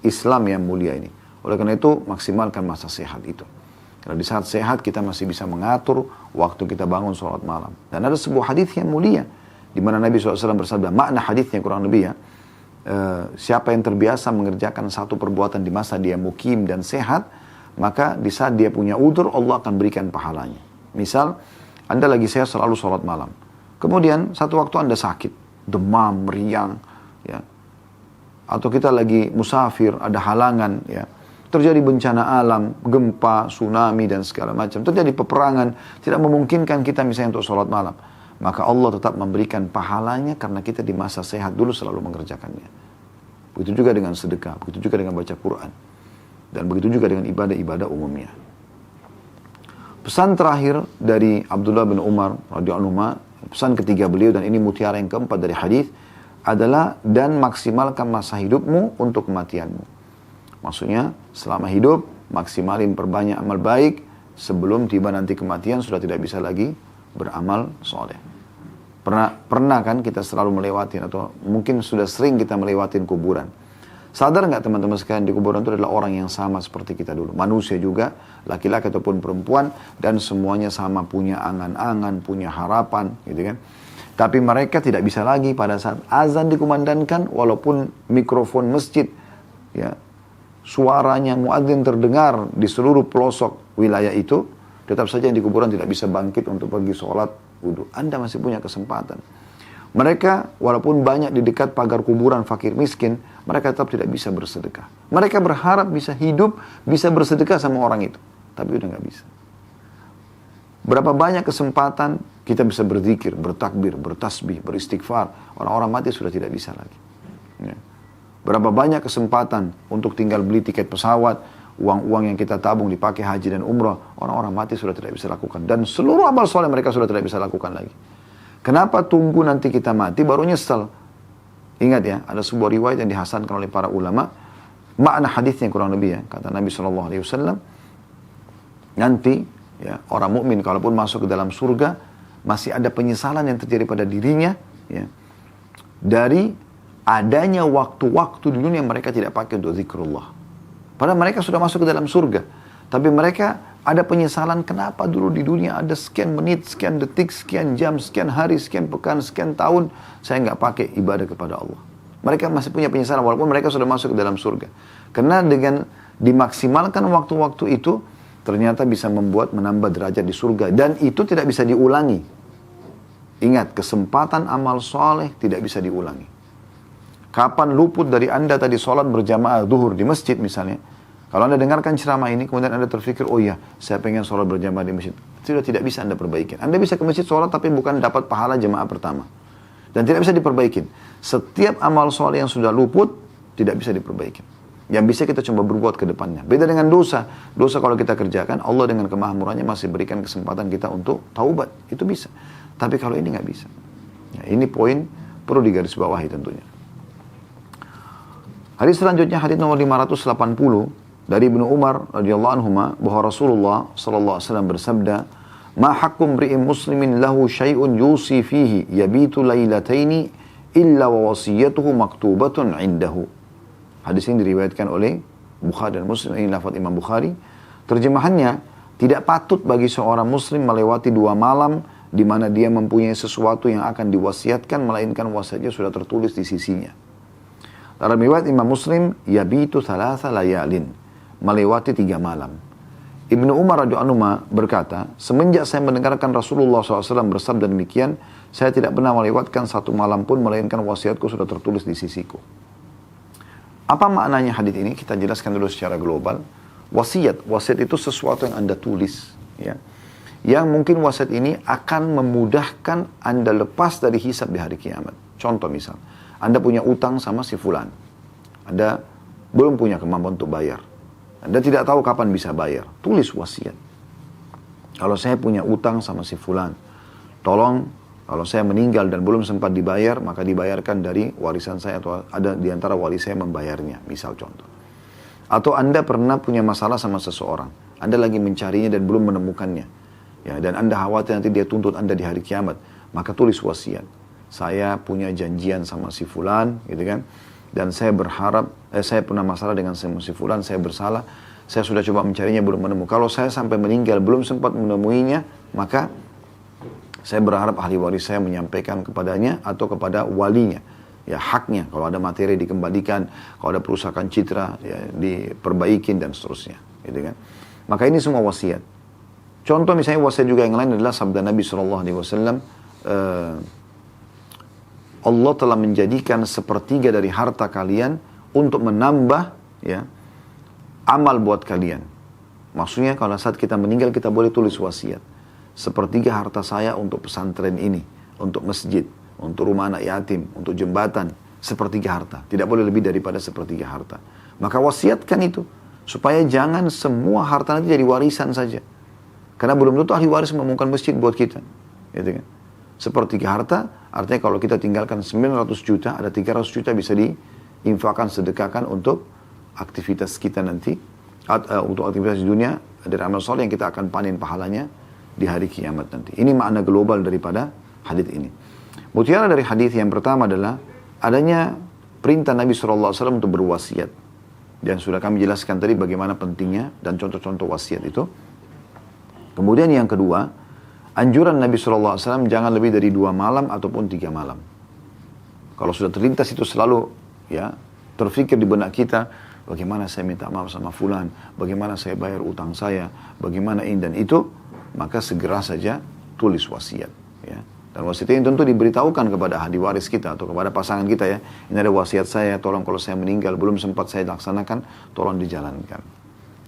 Islam yang mulia ini. Oleh karena itu, maksimalkan masa sehat itu. Karena di saat sehat kita masih bisa mengatur waktu kita bangun sholat malam. Dan ada sebuah hadis yang mulia, di mana Nabi SAW bersabda, makna hadisnya kurang lebih ya, siapa yang terbiasa mengerjakan satu perbuatan di masa dia mukim dan sehat, maka di saat dia punya udzur, Allah akan berikan pahalanya. Misal, Anda lagi sehat selalu sholat malam. Kemudian, satu waktu Anda sakit, demam, meriang, ya. Atau kita lagi musafir, ada halangan, ya. Terjadi bencana alam, gempa, tsunami, dan segala macam. Terjadi peperangan, tidak memungkinkan kita misalnya untuk sholat malam. Maka Allah tetap memberikan pahalanya karena kita di masa sehat dulu selalu mengerjakannya. Begitu juga dengan sedekah, begitu juga dengan baca Quran. Dan begitu juga dengan ibadah-ibadah umumnya. Pesan terakhir dari Abdullah bin Umar radhiyallahu anhu, pesan ketiga beliau, dan ini mutiara yang keempat dari hadis, adalah dan maksimalkan masa hidupmu untuk kematianmu. Maksudnya selama hidup maksimalin perbanyak amal baik, sebelum tiba nanti kematian sudah tidak bisa lagi beramal soleh. Pernah kan kita selalu melewatin, atau mungkin sudah sering kita melewatin kuburan. Sadar nggak teman-teman sekalian, di kuburan itu adalah orang yang sama seperti kita dulu. Manusia juga, laki-laki ataupun perempuan, dan semuanya sama, punya angan-angan, punya harapan, gitu kan. Tapi mereka tidak bisa lagi pada saat azan dikumandangkan, walaupun mikrofon masjid, ya, suaranya muadzin terdengar di seluruh pelosok wilayah itu, tetap saja di kuburan tidak bisa bangkit untuk pergi sholat wudhu. Anda masih punya kesempatan. Mereka walaupun banyak di dekat pagar kuburan fakir miskin, mereka tetap tidak bisa bersedekah. Mereka berharap bisa hidup, bisa bersedekah sama orang itu. Tapi udah nggak bisa. Berapa banyak kesempatan kita bisa berzikir, bertakbir, bertasbih, beristighfar. Orang-orang mati sudah tidak bisa lagi. Ya. Berapa banyak kesempatan untuk tinggal beli tiket pesawat, uang-uang yang kita tabung dipakai haji dan umrah, orang-orang mati sudah tidak bisa lakukan. Dan seluruh amal soleh mereka sudah tidak bisa lakukan lagi. Kenapa tunggu nanti kita mati baru nyesel? Ingat ya, ada sebuah riwayat yang dihasankan oleh para ulama. Makna hadisnya kurang lebih ya, kata Nabi SAW, nanti ya, orang mukmin kalaupun masuk ke dalam surga, masih ada penyesalan yang terjadi pada dirinya, ya, dari adanya waktu-waktu di dunia mereka tidak pakai untuk zikrullah. Padahal mereka sudah masuk ke dalam surga. Tapi mereka ada penyesalan, kenapa dulu di dunia ada sekian menit, sekian detik, sekian jam, sekian hari, sekian pekan, sekian tahun, saya nggak pakai ibadah kepada Allah. Mereka masih punya penyesalan walaupun mereka sudah masuk ke dalam surga. Karena dengan dimaksimalkan waktu-waktu itu, ternyata bisa membuat menambah derajat di surga. Dan itu tidak bisa diulangi. Ingat, kesempatan amal soleh tidak bisa diulangi. Kapan luput dari Anda tadi sholat berjamaah zuhur di masjid misalnya. Kalau Anda dengarkan ceramah ini, kemudian Anda terfikir, oh iya, saya pengen sholat berjamaah di masjid. Sudah tidak bisa Anda perbaikin. Anda bisa ke masjid sholat, tapi bukan dapat pahala jamaah pertama. Dan tidak bisa diperbaikin. Setiap amal soleh yang sudah luput, tidak bisa diperbaikin. Yang bisa kita coba berbuat ke depannya. Beda dengan dosa. Dosa kalau kita kerjakan, Allah dengan kemahamurannya masih berikan kesempatan kita untuk taubat. Itu bisa. Tapi kalau ini nggak bisa. Ya, ini poin perlu digarisbawahi tentunya. Hadis selanjutnya, hadis nomor 580 dari Ibnu Umar radhiyallahu anhu bahwa Rasulullah sallallahu alaihi wasallam bersabda, "Ma haqqu imri'in muslimin lahu syai'un yusi fihi yabitu lailataini illa wa wasiyatuhu maktubatun 'indahu." Hadis ini diriwayatkan oleh Bukhari dan Muslim, ini lafaz Imam Bukhari. Terjemahannya, tidak patut bagi seorang muslim melewati 2 malam di mana dia mempunyai sesuatu yang akan diwasiatkan, melainkan wasiatnya sudah tertulis di sisinya. Dalam riwayat Imam Muslim, yabitu thalatha layalin, melewati 3 malam. Ibnu Umar radhiyallahu anhu berkata, semenjak saya mendengarkan Rasulullah SAW bersabda demikian, saya tidak pernah melewatkan 1 malam pun, melainkan wasiatku sudah tertulis di sisiku. Apa maknanya hadis ini? Kita jelaskan dulu secara global. Wasiat itu sesuatu yang Anda tulis, ya, yang mungkin wasiat ini akan memudahkan Anda lepas dari hisab di hari kiamat. Contoh misal, Anda punya utang sama si fulan. Anda belum punya kemampuan untuk bayar. Anda tidak tahu kapan bisa bayar. Tulis wasiat. Kalau saya punya utang sama si fulan, tolong kalau saya meninggal dan belum sempat dibayar, maka dibayarkan dari warisan saya atau ada di antara wali saya membayarnya. Misal contoh. Atau Anda pernah punya masalah sama seseorang. Anda lagi mencarinya dan belum menemukannya. ya, dan Anda khawatir nanti dia tuntut Anda di hari kiamat, maka tulis wasiat. Saya punya janjian sama si fulan, gitu kan, dan saya berharap, saya pernah masalah dengan si fulan, saya bersalah, saya sudah coba mencarinya belum menemukan. Kalau saya sampai meninggal belum sempat menemuinya, maka saya berharap ahli waris saya menyampaikan kepadanya atau kepada walinya, ya, haknya. Kalau ada materi dikembalikan, kalau ada perusakan citra, ya, diperbaikin dan seterusnya, gitu kan. Maka ini semua wasiat. Contoh misalnya wasiat juga yang lain adalah sabda Nabi SAW, Allah telah menjadikan sepertiga dari harta kalian untuk menambah, ya, amal buat kalian. Maksudnya kalau saat kita meninggal kita boleh tulis wasiat. Sepertiga harta saya untuk pesantren ini, untuk masjid, untuk rumah anak yatim, untuk jembatan, sepertiga harta. Tidak boleh lebih daripada sepertiga harta. Maka wasiatkan itu, supaya jangan semua harta nanti jadi warisan saja. Karena belum tentu ahli waris membangun masjid buat kita. Gitu kan? Sepertiga harta, artinya kalau kita tinggalkan 900 juta, ada 300 juta bisa diinfakkan, sedekahkan untuk aktivitas kita nanti, untuk aktivitas di dunia, dari amal soleh yang kita akan panen pahalanya di hari kiamat nanti. Ini makna global daripada hadis ini. Mutiara dari hadis yang pertama adalah adanya perintah Nabi SAW untuk berwasiat. Dan sudah kami jelaskan tadi bagaimana pentingnya dan contoh-contoh wasiat itu. Kemudian yang kedua, anjuran Nabi SAW jangan lebih dari 2 malam ataupun 3 malam. Kalau sudah terlintas itu selalu, ya, terfikir di benak kita, bagaimana saya minta maaf sama fulan, bagaimana saya bayar utang saya, bagaimana ini dan itu, maka segera saja tulis wasiat, ya. Dan wasiat ini tentu diberitahukan kepada ahli waris kita atau kepada pasangan kita, ya. Ini ada wasiat saya, tolong kalau saya meninggal belum sempat saya laksanakan, tolong dijalankan.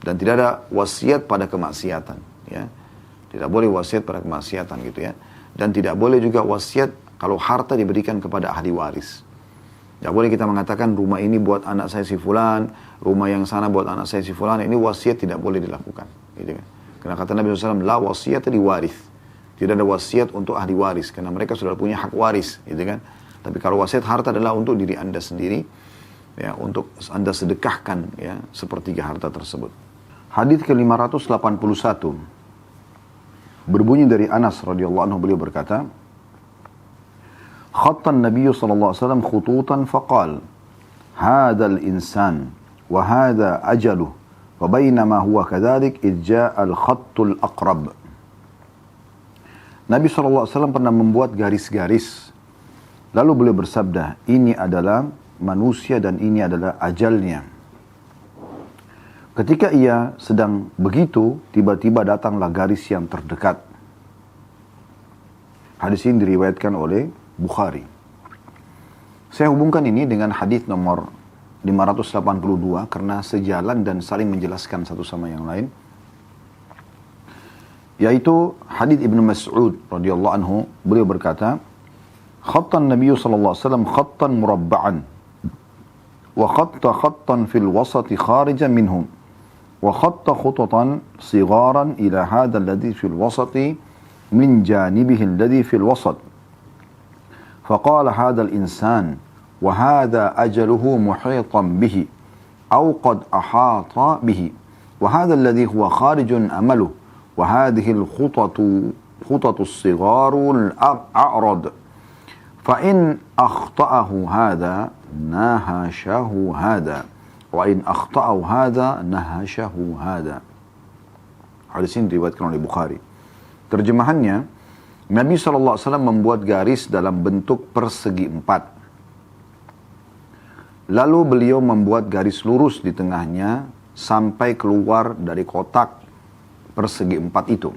Dan tidak ada wasiat pada kemaksiatan, ya. Tidak boleh wasiat pada kemaksiatan, gitu, ya. Dan tidak boleh juga wasiat kalau harta diberikan kepada ahli waris. Tidak boleh kita mengatakan rumah ini buat anak saya si fulan, rumah yang sana buat anak saya si fulan. Ini wasiat tidak boleh dilakukan, gitu kan. Karena kata Nabi SAW, la wasiat liwaris. Tidak ada wasiat untuk ahli waris, karena mereka sudah punya hak waris, gitu kan. Tapi kalau wasiat harta adalah untuk diri Anda sendiri, ya, untuk Anda sedekahkan, ya, sepertiga harta tersebut. Hadis ke-581 berbunyi dari Anas radhiyallahu anhu, beliau berkata, khattan Nabi sallallahu alaihi wasallam khututan faqal, hadzal insan wa hadza ajaluh. وبينما هو كذلك إذ جاء الخط الأقرب. Nabi SAW pernah membuat garis-garis. Lalu beliau bersabda, ini adalah manusia dan ini adalah ajalnya. Ketika ia sedang begitu, tiba-tiba datanglah garis yang terdekat. Hadis ini diriwayatkan oleh Bukhari. Saya hubungkan ini dengan hadis nomor 582 karena sejalan dan saling menjelaskan satu sama yang lain, yaitu hadis Ibnu Mas'ud radhiyallahu anhu. Beliau berkata, khattan Nabi sallallahu alaihi wasallam khattan murabba'an wa khatta khattan fil wasati kharijan minhum wa khatta khutatan sigharan ila hadha alladhi fil wasati min janibihi alladhi fil wasat faqala hadha al-insan وهذا أجله محيطا به أو قد أحاط به وهذا الذي هو خارج أمله وهذه الخطط الصغار الأعرض فإن أخطأه هذا نهشه هذا وإن أخطأه هذا نهشه هذا. Hadis ini diriwayatkan oleh Bukhari. Terjemahannya, Nabi SAW membuat garis dalam bentuk persegi 4. Lalu beliau membuat garis lurus di tengahnya sampai keluar dari kotak persegi 4 itu.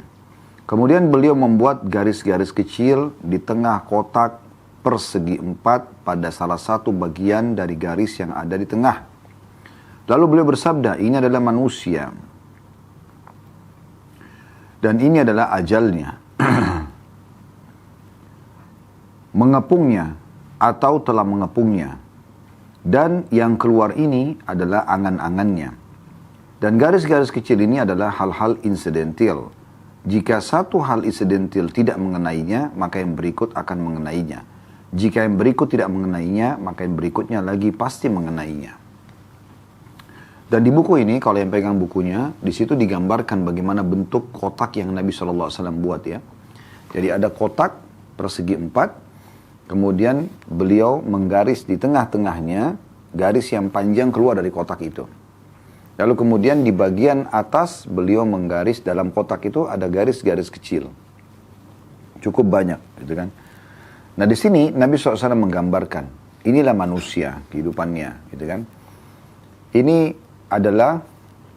Kemudian beliau membuat garis-garis kecil di tengah kotak persegi 4 pada salah satu bagian dari garis yang ada di tengah. Lalu beliau bersabda, ini adalah manusia. Dan ini adalah ajalnya. Mengepungnya atau telah mengepungnya. Dan yang keluar ini adalah angan-angannya. Dan garis-garis kecil ini adalah hal-hal insidental. Jika satu hal insidental tidak mengenainya, maka yang berikut akan mengenainya. Jika yang berikut tidak mengenainya, maka yang berikutnya lagi pasti mengenainya. Dan di buku ini, kalau yang pegang bukunya, di situ digambarkan bagaimana bentuk kotak yang Nabi SAW buat ya. Jadi ada kotak persegi 4, kemudian beliau menggaris di tengah-tengahnya, garis yang panjang keluar dari kotak itu. Lalu kemudian di bagian atas, beliau menggaris dalam kotak itu ada garis-garis kecil. Cukup banyak, gitu kan. Nah di sini Nabi SAW menggambarkan, inilah manusia, kehidupannya, gitu kan. Ini adalah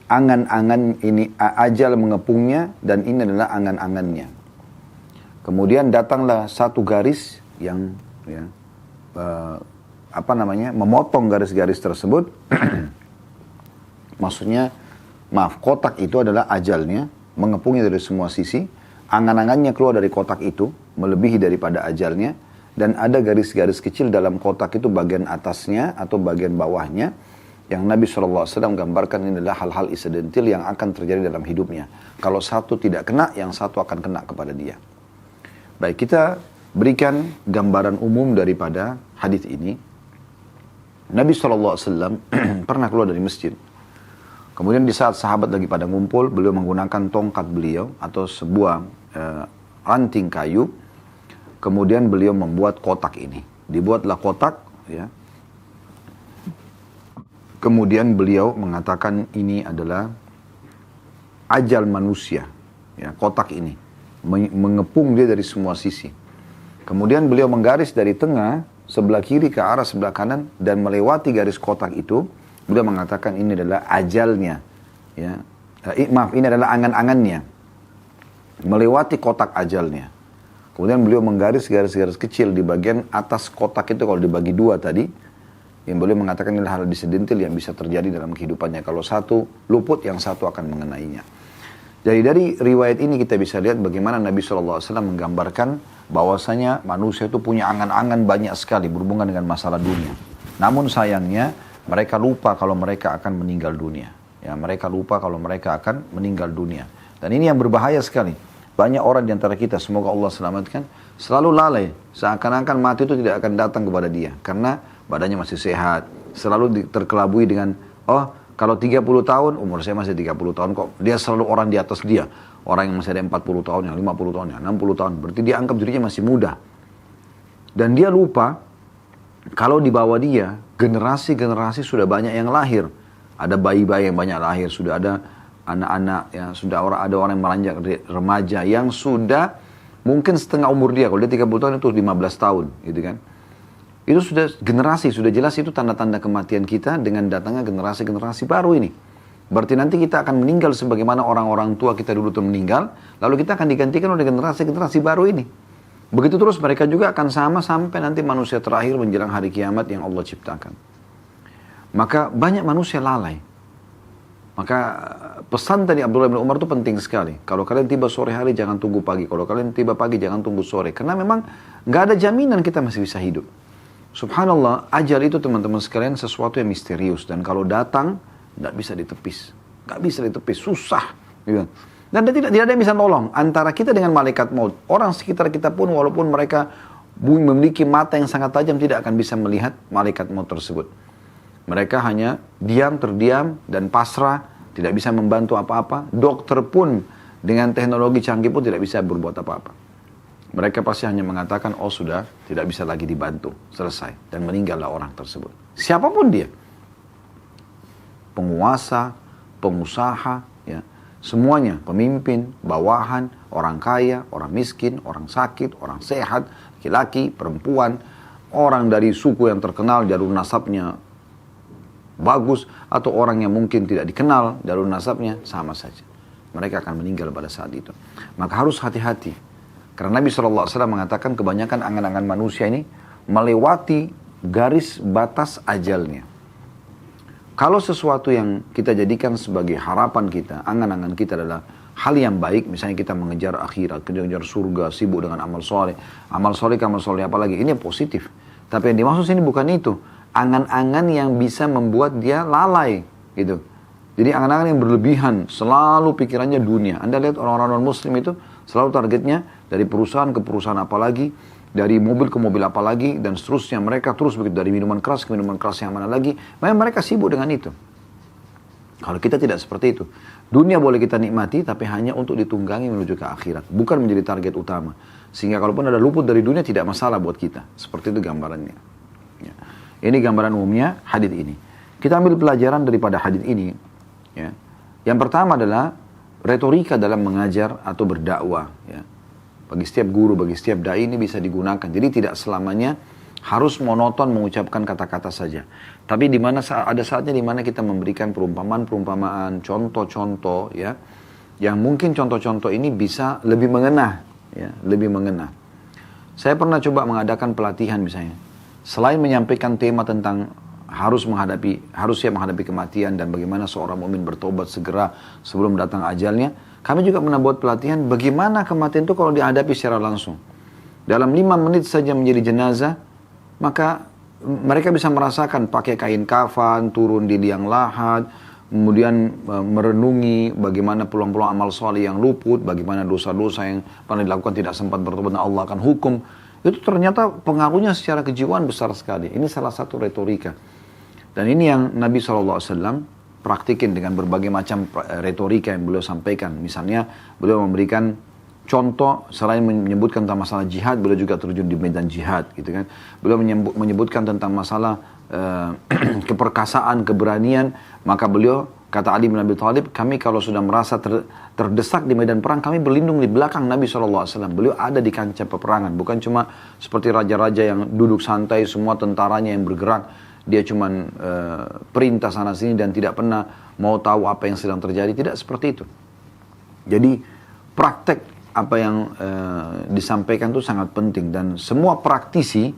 angan-angan ini, ajal mengepungnya, dan ini adalah angan-angannya. Kemudian datanglah satu garis yang ya, memotong garis-garis tersebut. Maksudnya, kotak itu adalah ajalnya, mengepungnya dari semua sisi. Angan-angannya keluar dari kotak itu, melebihi daripada ajalnya. Dan ada garis-garis kecil dalam kotak itu bagian atasnya atau bagian bawahnya. Yang Nabi SAW gambarkan ini adalah hal-hal insidental yang akan terjadi dalam hidupnya. Kalau satu tidak kena, yang satu akan kena kepada dia. Baik, kita berikan gambaran umum daripada hadis ini. Nabi SAW pernah keluar dari masjid. Kemudian di saat sahabat lagi pada ngumpul, beliau menggunakan tongkat beliau atau sebuah ranting kayu. Kemudian beliau membuat kotak ini. Dibuatlah kotak, ya. Kemudian beliau mengatakan ini adalah ajal manusia, ya, kotak ini. Mengepung dia dari semua sisi. Kemudian beliau menggaris dari tengah, sebelah kiri ke arah sebelah kanan, dan melewati garis kotak itu, beliau mengatakan ini adalah ajalnya. Ya. Ini adalah angan-angannya. Melewati kotak ajalnya. Kemudian beliau menggaris garis-garis kecil di bagian atas kotak itu, kalau dibagi dua tadi, yang boleh mengatakan ini hal insidental yang bisa terjadi dalam kehidupannya. Kalau satu luput, yang satu akan mengenainya. Jadi dari riwayat ini kita bisa lihat bagaimana Nabi SAW menggambarkan bahwasanya manusia itu punya angan-angan banyak sekali berhubungan dengan masalah dunia. Namun sayangnya mereka lupa kalau mereka akan meninggal dunia. Ya, mereka lupa kalau mereka akan meninggal dunia. Dan ini yang berbahaya sekali. Banyak orang di antara kita, semoga Allah selamatkan, selalu lalai. Seakan-akan mati itu tidak akan datang kepada dia. Karena badannya masih sehat. Selalu terkelabui dengan, oh kalau 30 tahun, umur saya masih 30 tahun kok. Dia selalu orang di atas dia. Orang yang masih ada 40 tahun, yang 50 tahun, yang 60 tahun. Berarti dia anggap dirinya masih muda. Dan dia lupa, kalau di bawah dia, generasi-generasi sudah banyak yang lahir. Ada bayi-bayi yang banyak lahir, sudah ada anak-anak, ya, sudah ada orang yang meranjak remaja yang sudah mungkin setengah umur dia. Kalau dia 30 tahun itu 15 tahun, gitu kan. Itu sudah generasi, sudah jelas itu tanda-tanda kematian kita dengan datangnya generasi-generasi baru ini. Berarti nanti kita akan meninggal sebagaimana orang-orang tua kita dulu tuh meninggal, lalu kita akan digantikan oleh generasi-generasi baru ini. Begitu terus mereka juga akan sama sampai nanti manusia terakhir menjelang hari kiamat yang Allah ciptakan. Maka banyak manusia lalai. Maka pesan tadi Abdullah bin Umar itu penting sekali. Kalau kalian tiba sore hari jangan tunggu pagi. Kalau kalian tiba pagi jangan tunggu sore. Karena memang nggak ada jaminan kita masih bisa hidup. Subhanallah, ajal itu teman-teman sekalian sesuatu yang misterius. Dan kalau datang, nggak bisa ditepis. Nggak bisa ditepis, susah. Gitu. Dan tidak ada yang bisa nolong. Antara kita dengan malaikat maut. Orang sekitar kita pun walaupun mereka memiliki mata yang sangat tajam tidak akan bisa melihat malaikat maut tersebut. Mereka hanya diam, terdiam, dan pasrah. Tidak bisa membantu apa-apa. Dokter pun dengan teknologi canggih pun tidak bisa berbuat apa-apa. Mereka pasti hanya mengatakan, oh sudah, tidak bisa lagi dibantu. Selesai. Dan meninggallah orang tersebut. Siapapun dia. Penguasa, pengusaha, ya, semuanya. Pemimpin, bawahan, orang kaya, orang miskin, orang sakit, orang sehat, laki-laki, perempuan, orang dari suku yang terkenal, jalur nasabnya bagus, atau orang yang mungkin tidak dikenal, jalur nasabnya, sama saja. Mereka akan meninggal pada saat itu. Maka harus hati-hati. Karena Nabi SAW mengatakan kebanyakan angan-angan manusia ini melewati garis batas ajalnya. Kalau sesuatu yang kita jadikan sebagai harapan kita, angan-angan kita adalah hal yang baik, misalnya kita mengejar akhirat, kita mengejar surga, sibuk dengan amal soleh, amal soleh apalagi, ini positif. Tapi yang dimaksud sini bukan itu. Angan-angan yang bisa membuat dia lalai, gitu. Jadi angan-angan yang berlebihan, selalu pikirannya dunia. Anda lihat orang-orang non-muslim itu selalu targetnya dari perusahaan ke perusahaan apalagi, dari mobil ke mobil apalagi, dan seterusnya. Mereka terus begitu, dari minuman keras ke minuman keras yang mana lagi. Memang mereka sibuk dengan itu. Kalau kita tidak seperti itu, dunia boleh kita nikmati tapi hanya untuk ditunggangi menuju ke akhirat, bukan menjadi target utama. Sehingga kalaupun ada luput dari dunia tidak masalah buat kita. Seperti itu gambarannya. Ya. Ini gambaran umumnya hadis ini. Kita ambil pelajaran daripada hadis ini. Ya. Yang pertama adalah retorika dalam mengajar atau berdakwah. Ya. Bagi setiap guru, bagi setiap dai ini bisa digunakan. Jadi tidak selamanya harus monoton mengucapkan kata-kata saja. Tapi ada saatnya di mana kita memberikan perumpamaan-perumpamaan, contoh-contoh, ya, yang mungkin contoh-contoh ini bisa lebih mengena, ya, lebih mengena. Saya pernah coba mengadakan pelatihan misalnya, selain menyampaikan tema tentang harus siap menghadapi kematian dan bagaimana seorang mukmin bertobat segera sebelum datang ajalnya, kami juga pernah buat pelatihan bagaimana kematian itu kalau dihadapi secara langsung. Dalam 5 menit saja menjadi jenazah, maka mereka bisa merasakan pakai kain kafan, turun di liang lahat, kemudian merenungi bagaimana peluang-peluang amal soleh yang luput, bagaimana dosa-dosa yang pernah dilakukan tidak sempat bertobat dan Allah akan hukum. Itu ternyata pengaruhnya secara kejiwaan besar sekali. Ini salah satu retorika. Dan ini yang Nabi SAW praktikin dengan berbagai macam retorika yang beliau sampaikan. Misalnya beliau memberikan contoh, selain menyebutkan tentang masalah jihad, beliau juga terjun di medan jihad, gitu kan. Beliau menyebutkan tentang masalah keperkasaan, keberanian, maka beliau, kata Ali bin Abi Thalib, kami kalau sudah merasa terdesak di medan perang, kami berlindung di belakang Nabi SAW. Beliau ada di kancah peperangan, bukan cuma seperti raja-raja yang duduk santai, semua tentaranya yang bergerak, dia cuma perintah sana sini dan tidak pernah mau tahu apa yang sedang terjadi, tidak seperti itu. Jadi praktek apa yang disampaikan itu sangat penting, dan semua praktisi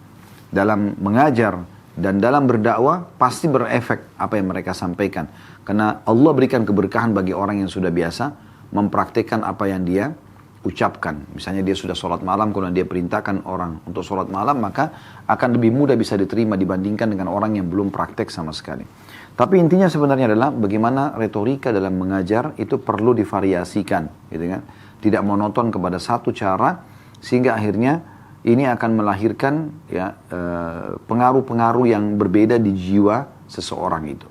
dalam mengajar dan dalam berdakwah pasti berefek apa yang mereka sampaikan, karena Allah berikan keberkahan bagi orang yang sudah biasa mempraktikkan apa yang dia ucapkan. Misalnya dia sudah sholat malam, kalau dia perintahkan orang untuk sholat malam, maka akan lebih mudah bisa diterima dibandingkan dengan orang yang belum praktek sama sekali. Tapi intinya sebenarnya adalah bagaimana retorika dalam mengajar itu perlu divariasikan, gitu kan? Tidak monoton kepada satu cara, sehingga akhirnya ini akan melahirkan, ya, pengaruh-pengaruh yang berbeda di jiwa seseorang itu.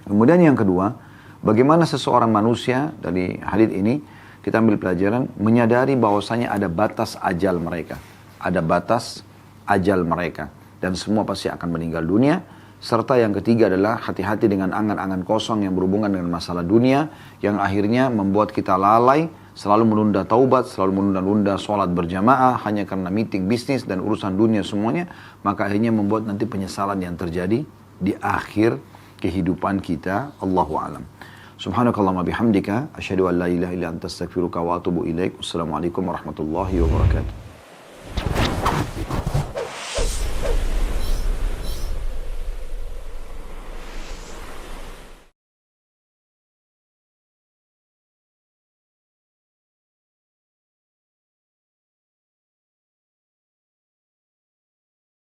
Kemudian yang kedua, bagaimana seseorang manusia dari hadits ini kita ambil pelajaran menyadari bahwasanya ada batas ajal mereka, ada batas ajal mereka, dan semua pasti akan meninggal dunia. Serta yang ketiga adalah hati-hati dengan angan-angan kosong yang berhubungan dengan masalah dunia, yang akhirnya membuat kita lalai, selalu menunda taubat, selalu menunda-nunda sholat berjamaah hanya karena meeting bisnis dan urusan dunia semuanya, maka akhirnya membuat nanti penyesalan yang terjadi di akhir kehidupan kita. Allahu a'lam. Subhanakallahumma bihamdika asyhadu an la ilaha illa anta astaghfiruka wa atubu ilaik. Wassalamualaikum warahmatullahi wabarakatuh.